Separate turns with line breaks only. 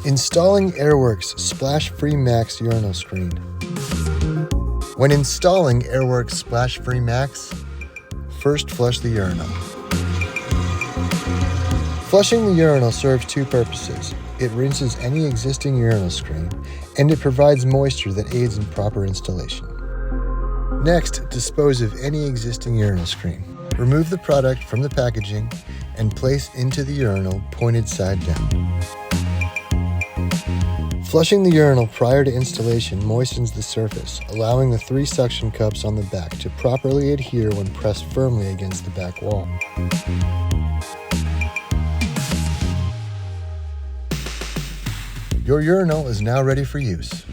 Installing Airworks Splash-Free Max Urinal Screen. When installing Airworks Splash-Free Max, first flush the urinal. Flushing the urinal serves two purposes. It rinses any existing urinal screen, and it provides moisture that aids in proper installation. Next, dispose of any existing urinal screen. Remove the product from the packaging and place into the urinal pointed side down. Flushing the urinal prior to installation moistens the surface, allowing the 3 suction cups on the back to properly adhere when pressed firmly against the back wall. Your urinal is now ready for use.